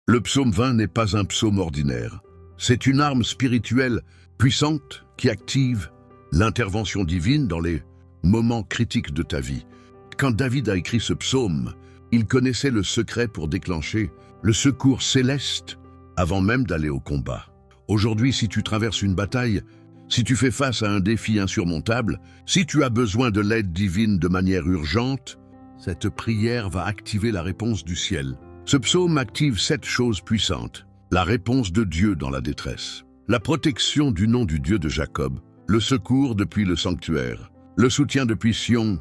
Le psaume 20 n'est pas un psaume ordinaire. C'est une arme spirituelle puissante qui active l'intervention divine dans les moments critiques de ta vie. Quand David a écrit ce psaume, il connaissait le secret pour déclencher le secours céleste avant même d'aller au combat. Aujourd'hui, si tu traverses une bataille, si tu fais face à un défi insurmontable, si tu as besoin de l'aide divine de manière urgente, cette prière va activer la réponse du ciel. Ce psaume active 7 choses puissantes. La réponse de Dieu dans la détresse, la protection du nom du Dieu de Jacob, le secours depuis le sanctuaire, le soutien depuis Sion,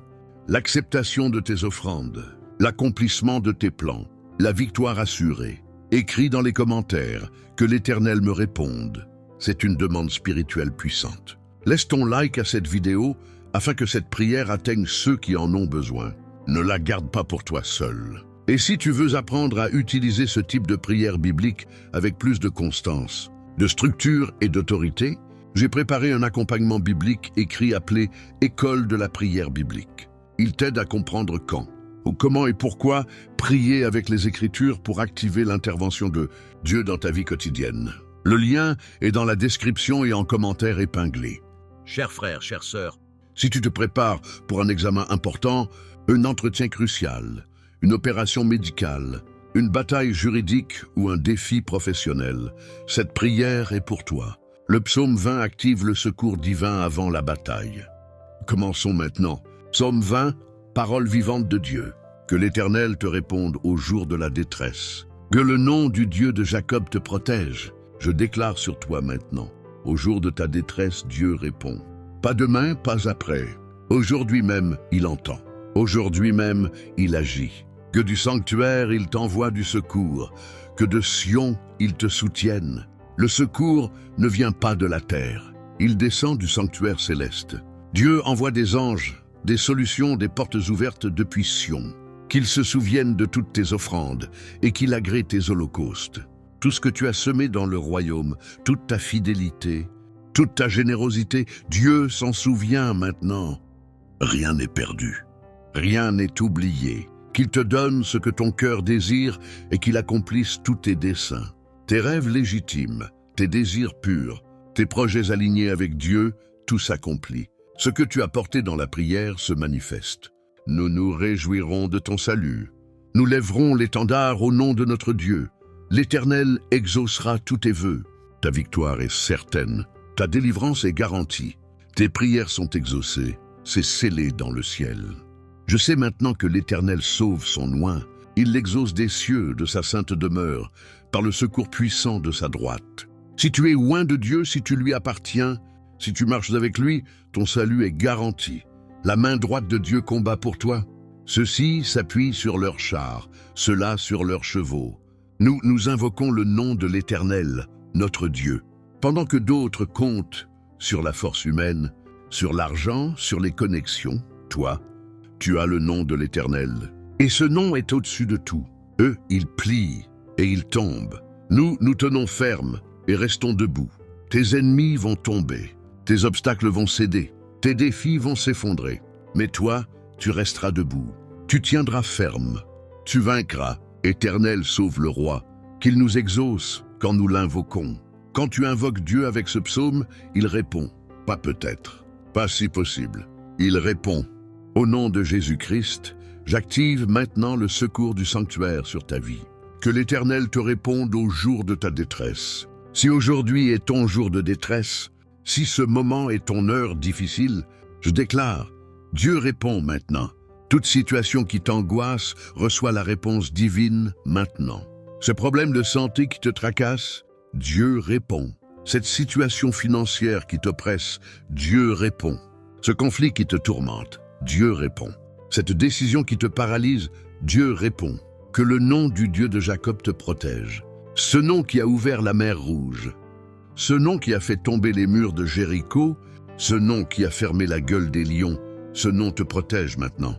l'acceptation de tes offrandes, l'accomplissement de tes plans, la victoire assurée. Écris dans les commentaires que l'Éternel me réponde. C'est une demande spirituelle puissante. Laisse ton like à cette vidéo afin que cette prière atteigne ceux qui en ont besoin. Ne la garde pas pour toi seul. Et si tu veux apprendre à utiliser ce type de prière biblique avec plus de constance, de structure et d'autorité, j'ai préparé un accompagnement biblique écrit appelé « École de la prière biblique ». Il t'aide à comprendre quand, ou comment et pourquoi prier avec les Écritures pour activer l'intervention de Dieu dans ta vie quotidienne. Le lien est dans la description et en commentaire épinglé. Chers frères, chères sœurs, si tu te prépares pour un examen important, un entretien crucial, une opération médicale, une bataille juridique ou un défi professionnel, cette prière est pour toi. Le psaume 20 active le secours divin avant la bataille. Commençons maintenant. Psaume 20, parole vivante de Dieu. Que l'Éternel te réponde au jour de la détresse. Que le nom du Dieu de Jacob te protège. Je déclare sur toi maintenant. Au jour de ta détresse, Dieu répond. Pas demain, pas après. Aujourd'hui même, il entend. Aujourd'hui même, il agit. Que du sanctuaire, il t'envoie du secours. Que de Sion, il te soutienne. Le secours ne vient pas de la terre. Il descend du sanctuaire céleste. Dieu envoie des anges, des solutions, des portes ouvertes depuis Sion. Qu'il se souvienne de toutes tes offrandes et qu'il agrée tes holocaustes. Tout ce que tu as semé dans le royaume, toute ta fidélité, toute ta générosité, Dieu s'en souvient maintenant. Rien n'est perdu. Rien n'est oublié. Qu'il te donne ce que ton cœur désire et qu'il accomplisse tous tes desseins. Tes rêves légitimes, tes désirs purs, tes projets alignés avec Dieu, tout s'accomplit. Ce que tu as porté dans la prière se manifeste. Nous nous réjouirons de ton salut. Nous lèverons l'étendard au nom de notre Dieu. L'Éternel exaucera tous tes vœux. Ta victoire est certaine. Ta délivrance est garantie. Tes prières sont exaucées. C'est scellé dans le ciel. Je sais maintenant que l'Éternel sauve son oint. Il l'exauce des cieux de sa sainte demeure, par le secours puissant de sa droite. Si tu es oint de Dieu, si tu lui appartiens, si tu marches avec lui, ton salut est garanti. La main droite de Dieu combat pour toi. Ceux-ci s'appuient sur leurs chars, ceux-là sur leurs chevaux. Nous invoquons le nom de l'Éternel, notre Dieu. Pendant que d'autres comptent sur la force humaine, sur l'argent, sur les connexions, toi, tu as le nom de l'Éternel. Et ce nom est au-dessus de tout. Eux, ils plient et ils tombent. Nous tenons ferme et restons debout. Tes ennemis vont tomber, tes obstacles vont céder, tes défis vont s'effondrer. Mais toi, tu resteras debout. Tu tiendras ferme. Tu vaincras. Éternel, sauve le roi. Qu'il nous exauce quand nous l'invoquons. Quand tu invoques Dieu avec ce psaume, il répond. Pas peut-être, pas si possible. Il répond. Au nom de Jésus-Christ, j'active maintenant le secours du sanctuaire sur ta vie. Que l'Éternel te réponde au jour de ta détresse. Si aujourd'hui est ton jour de détresse, si ce moment est ton heure difficile, je déclare, Dieu répond maintenant. Toute situation qui t'angoisse reçoit la réponse divine maintenant. Ce problème de santé qui te tracasse, Dieu répond. Cette situation financière qui t'oppresse, Dieu répond. Ce conflit qui te tourmente, Dieu répond. Cette décision qui te paralyse, Dieu répond. Que le nom du Dieu de Jacob te protège. Ce nom qui a ouvert la mer Rouge. Ce nom qui a fait tomber les murs de Jéricho. Ce nom qui a fermé la gueule des lions. Ce nom te protège maintenant.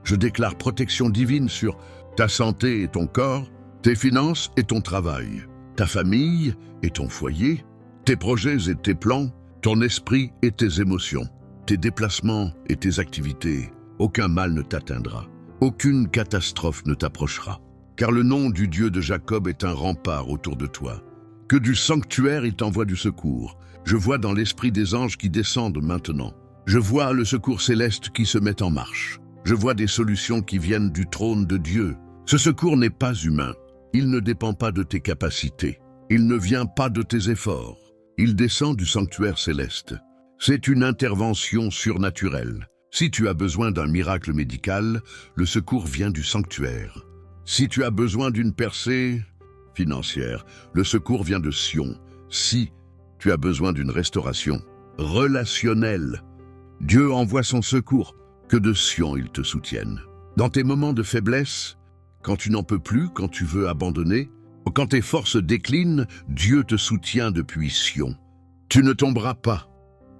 Je déclare protection divine sur ta santé et ton corps, tes finances et ton travail, ta famille et ton foyer, tes projets et tes plans, ton esprit et tes émotions, tes déplacements et tes activités. Aucun mal ne t'atteindra. Aucune catastrophe ne t'approchera. car le nom du Dieu de Jacob est un rempart autour de toi. Que du sanctuaire il t'envoie du secours. Je vois dans l'esprit des anges qui descendent maintenant. Je vois le secours céleste qui se met en marche. Je vois des solutions qui viennent du trône de Dieu. Ce secours n'est pas humain. Il ne dépend pas de tes capacités. Il ne vient pas de tes efforts. Il descend du sanctuaire céleste. C'est une intervention surnaturelle. Si tu as besoin d'un miracle médical, le secours vient du sanctuaire. Si tu as besoin d'une percée financière, le secours vient de Sion. Si tu as besoin d'une restauration relationnelle, Dieu envoie son secours. Que de Sion il te soutienne. Dans tes moments de faiblesse, quand tu n'en peux plus, quand tu veux abandonner, quand tes forces déclinent, Dieu te soutient depuis Sion. Tu ne tomberas pas,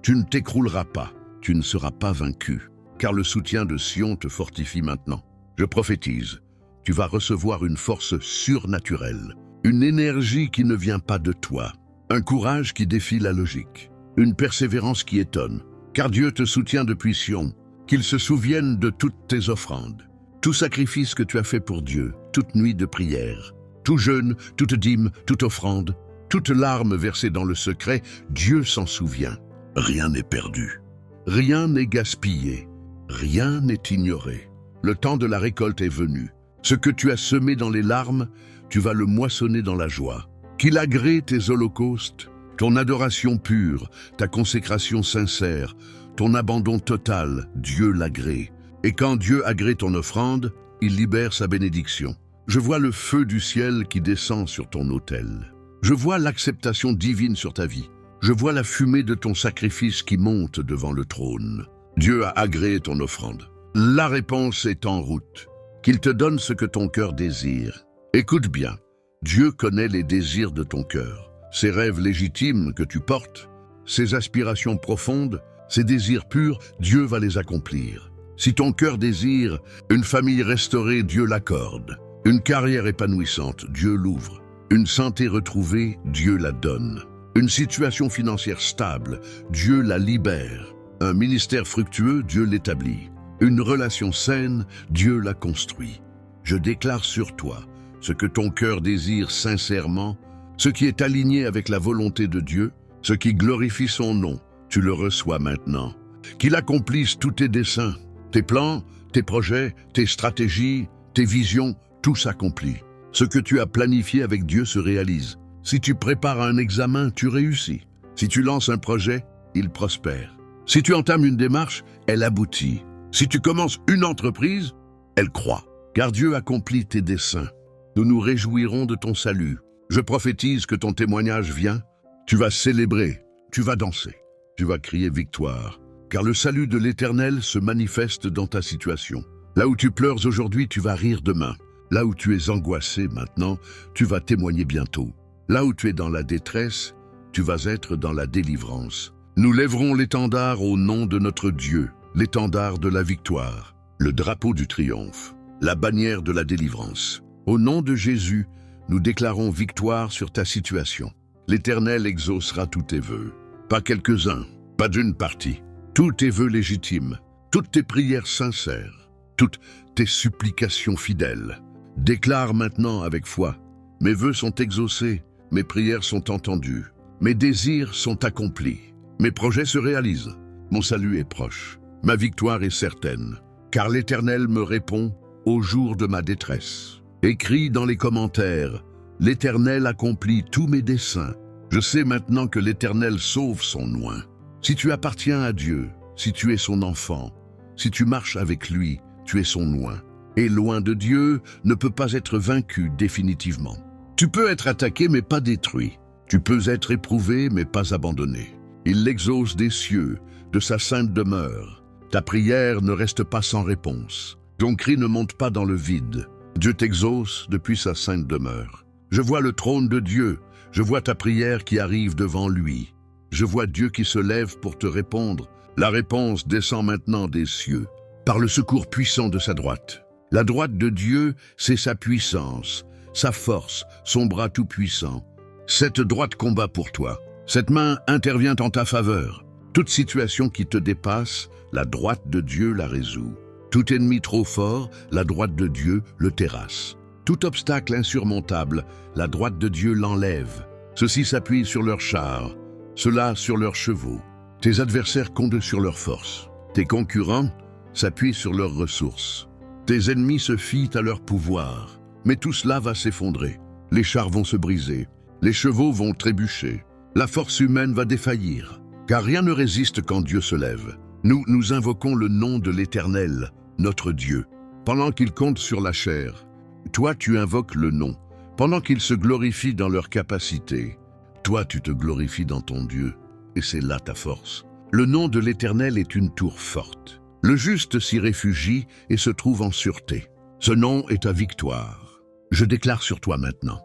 tu ne t'écrouleras pas, tu ne seras pas vaincu, car le soutien de Sion te fortifie maintenant. Je prophétise, tu vas recevoir une force surnaturelle, une énergie qui ne vient pas de toi, un courage qui défie la logique, une persévérance qui étonne, car Dieu te soutient depuis Sion. Qu'il se souvienne de toutes tes offrandes, tout sacrifice que tu as fait pour Dieu, toute nuit de prière, tout jeûne, toute dîme, toute offrande, toute larme versée dans le secret, Dieu s'en souvient. Rien n'est perdu, rien n'est gaspillé, rien n'est ignoré. Le temps de la récolte est venu. Ce que tu as semé dans les larmes, tu vas le moissonner dans la joie. Qu'il agrée tes holocaustes, ton adoration pure, ta consécration sincère, ton abandon total, Dieu l'agrée. Et quand Dieu agrée ton offrande, il libère sa bénédiction. Je vois le feu du ciel qui descend sur ton autel. Je vois l'acceptation divine sur ta vie. Je vois la fumée de ton sacrifice qui monte devant le trône. Dieu a agréé ton offrande. La réponse est en route. Qu'il te donne ce que ton cœur désire. Écoute bien, Dieu connaît les désirs de ton cœur. Ces rêves légitimes que tu portes, ces aspirations profondes, ces désirs purs, Dieu va les accomplir. Si ton cœur désire une famille restaurée, Dieu l'accorde. Une carrière épanouissante, Dieu l'ouvre. Une santé retrouvée, Dieu la donne. Une situation financière stable, Dieu la libère. Un ministère fructueux, Dieu l'établit. Une relation saine, Dieu la construit. Je déclare sur toi ce que ton cœur désire sincèrement, ce qui est aligné avec la volonté de Dieu, ce qui glorifie son nom. Tu le reçois maintenant. Qu'il accomplisse tous tes desseins, tes plans, tes projets, tes stratégies, tes visions, tout s'accomplit. Ce que tu as planifié avec Dieu se réalise. Si tu prépares un examen, tu réussis. Si tu lances un projet, il prospère. Si tu entames une démarche, elle aboutit. Si tu commences une entreprise, elle croît. Car Dieu accomplit tes desseins. Nous nous réjouirons de ton salut. Je prophétise que ton témoignage vient. Tu vas célébrer, tu vas danser. Tu vas crier victoire, car le salut de l'Éternel se manifeste dans ta situation. Là où tu pleures aujourd'hui, tu vas rire demain. Là où tu es angoissé maintenant, tu vas témoigner bientôt. Là où tu es dans la détresse, tu vas être dans la délivrance. Nous lèverons l'étendard au nom de notre Dieu, l'étendard de la victoire, le drapeau du triomphe, la bannière de la délivrance. Au nom de Jésus, nous déclarons victoire sur ta situation. L'Éternel exaucera tous tes vœux. Pas quelques-uns, pas d'une partie. Tous tes vœux légitimes, toutes tes prières sincères, toutes tes supplications fidèles. Déclare maintenant avec foi. Mes vœux sont exaucés, mes prières sont entendues, mes désirs sont accomplis, mes projets se réalisent, mon salut est proche, ma victoire est certaine, car l'Éternel me répond au jour de ma détresse. Écris dans les commentaires, l'Éternel accomplit tous mes desseins. Je sais maintenant que l'Éternel sauve son oint. Si tu appartiens à Dieu, si tu es son enfant, si tu marches avec lui, tu es son oint. Et loin de Dieu ne peut pas être vaincu définitivement. Tu peux être attaqué mais pas détruit. Tu peux être éprouvé mais pas abandonné. Il l'exauce des cieux, de sa sainte demeure. Ta prière ne reste pas sans réponse. Ton cri ne monte pas dans le vide. Dieu t'exauce depuis sa sainte demeure. Je vois le trône de Dieu. Je vois ta prière qui arrive devant lui. Je vois Dieu qui se lève pour te répondre. La réponse descend maintenant des cieux, par le secours puissant de sa droite. La droite de Dieu, c'est sa puissance, sa force, son bras tout-puissant. Cette droite combat pour toi. Cette main intervient en ta faveur. Toute situation qui te dépasse, la droite de Dieu la résout. Tout ennemi trop fort, la droite de Dieu le terrasse. Tout obstacle insurmontable, la droite de Dieu l'enlève. Ceux-ci s'appuient sur leurs chars, ceux-là sur leurs chevaux. Tes adversaires comptent sur leurs forces. Tes concurrents s'appuient sur leurs ressources. Tes ennemis se fient à leur pouvoir. Mais tout cela va s'effondrer. Les chars vont se briser. Les chevaux vont trébucher. La force humaine va défaillir. Car rien ne résiste quand Dieu se lève. Nous invoquons le nom de l'Éternel, notre Dieu. Pendant qu'ils comptent sur la chair, toi tu invoques le nom. Pendant qu'ils se glorifient dans leur capacité, toi tu te glorifies dans ton Dieu. Et c'est là ta force. Le nom de l'Éternel est une tour forte. Le juste s'y réfugie et se trouve en sûreté. Ce nom est ta victoire. Je déclare sur toi maintenant.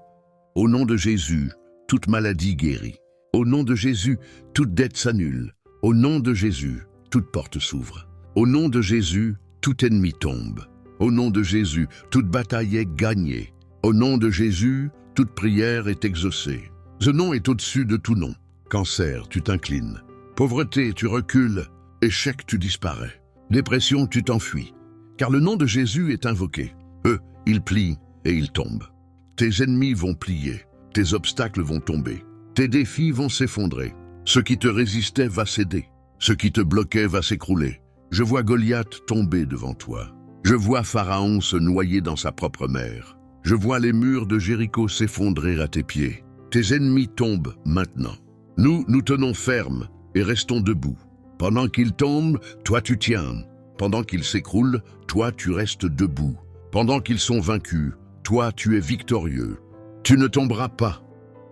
Au nom de Jésus, toute maladie guérit. Au nom de Jésus, toute dette s'annule. Au nom de Jésus, toute porte s'ouvre. Au nom de Jésus, tout ennemi tombe. Au nom de Jésus, toute bataille est gagnée. Au nom de Jésus, toute prière est exaucée. Ce nom est au-dessus de tout nom. Cancer, tu t'inclines. Pauvreté, tu recules. Échec, tu disparais. Dépression, tu t'enfuis. Car le nom de Jésus est invoqué. Eux, ils plient et ils tombent. Tes ennemis vont plier. Tes obstacles vont tomber. Tes défis vont s'effondrer. Ce qui te résistait va céder. Ce qui te bloquait va s'écrouler. Je vois Goliath tomber devant toi. Je vois Pharaon se noyer dans sa propre mer. Je vois les murs de Jéricho s'effondrer à tes pieds. Tes ennemis tombent maintenant. Nous tenons ferme et restons debout. Pendant qu'ils tombent, toi tu tiens. Pendant qu'ils s'écroulent, toi tu restes debout. Pendant qu'ils sont vaincus, toi tu es victorieux. Tu ne tomberas pas.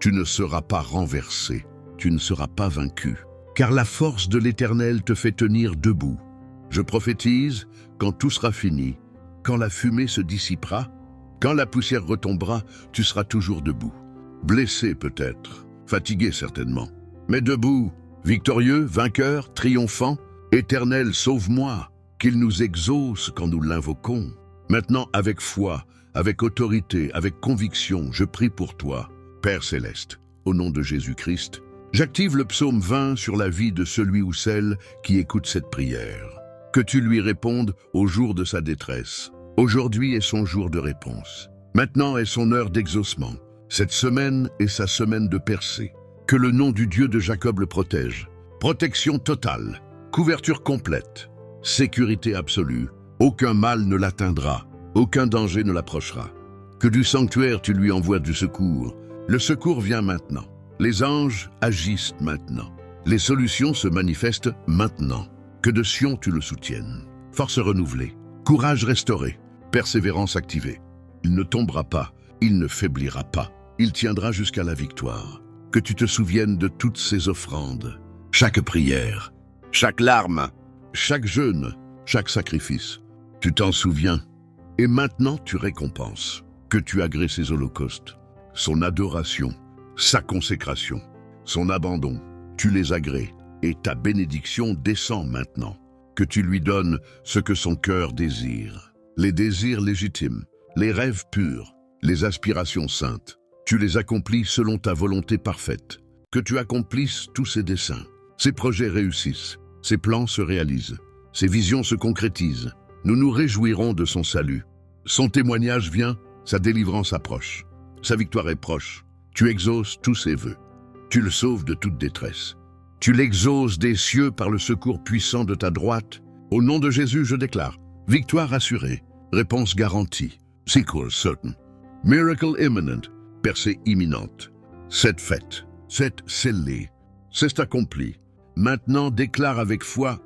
Tu ne seras pas renversé. Tu ne seras pas vaincu. Car la force de l'Éternel te fait tenir debout. Je prophétise, quand tout sera fini, quand la fumée se dissipera, quand la poussière retombera, tu seras toujours debout. Blessé peut-être, fatigué certainement, mais debout, victorieux, vainqueur, triomphant. Éternel, sauve-moi, qu'il nous exauce quand nous l'invoquons. Maintenant, avec foi, avec autorité, avec conviction, je prie pour toi, Père céleste, au nom de Jésus-Christ. J'active le psaume 20 sur la vie de celui ou celle qui écoute cette prière. Que tu lui répondes au jour de sa détresse. Aujourd'hui est son jour de réponse. Maintenant est son heure d'exaucement. Cette semaine est sa semaine de percée. Que le nom du Dieu de Jacob le protège. Protection totale, couverture complète, sécurité absolue. Aucun mal ne l'atteindra, aucun danger ne l'approchera. Que du sanctuaire tu lui envoies du secours. Le secours vient maintenant. Les anges agissent maintenant. Les solutions se manifestent maintenant. Que de Sion tu le soutiennes. Force renouvelée, courage restauré, persévérance activée. Il ne tombera pas, il ne faiblira pas. Il tiendra jusqu'à la victoire. Que tu te souviennes de toutes ces offrandes. Chaque prière, chaque larme, chaque jeûne, chaque sacrifice. Tu t'en souviens. Et maintenant tu récompenses. Que tu agrées ses holocaustes, son adoration, sa consécration, son abandon. Tu les agrées. Et ta bénédiction descend maintenant, que tu lui donnes ce que son cœur désire. Les désirs légitimes, les rêves purs, les aspirations saintes, tu les accomplis selon ta volonté parfaite. Que tu accomplisses tous ses desseins, ses projets réussissent, ses plans se réalisent, ses visions se concrétisent. Nous nous réjouirons de son salut. Son témoignage vient, sa délivrance approche. Sa victoire est proche. Tu exauces tous ses vœux. Tu le sauves de toute détresse. Tu l'exauces des cieux par le secours puissant de ta droite. Au nom de Jésus, je déclare, victoire assurée, réponse garantie, sequel certain, miracle imminent, percée imminente. C'est fait, c'est scellé, c'est accompli. Maintenant déclare avec foi,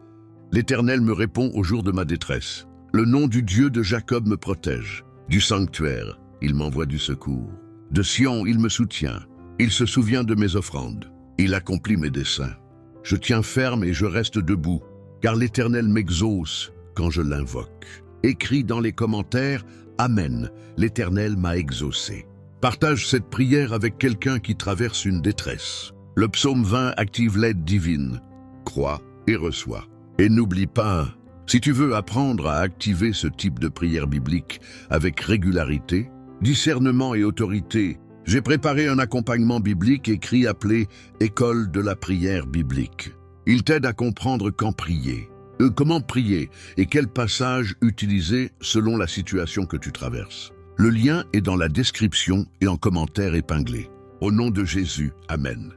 l'Éternel me répond au jour de ma détresse. Le nom du Dieu de Jacob me protège. Du sanctuaire, il m'envoie du secours. De Sion, il me soutient. Il se souvient de mes offrandes. Il accomplit mes desseins. Je tiens ferme et je reste debout, car l'Éternel m'exauce quand je l'invoque. Écris dans les commentaires, Amen, l'Éternel m'a exaucé. Partage cette prière avec quelqu'un qui traverse une détresse. Le psaume 20 active l'aide divine. Crois et reçois. Et n'oublie pas, si tu veux apprendre à activer ce type de prière biblique avec régularité, discernement et autorité, j'ai préparé un accompagnement biblique écrit appelé « École de la prière biblique ». Il t'aide à comprendre quand prier, comment prier et quel passage utiliser selon la situation que tu traverses. Le lien est dans la description et en commentaire épinglé. Au nom de Jésus, Amen.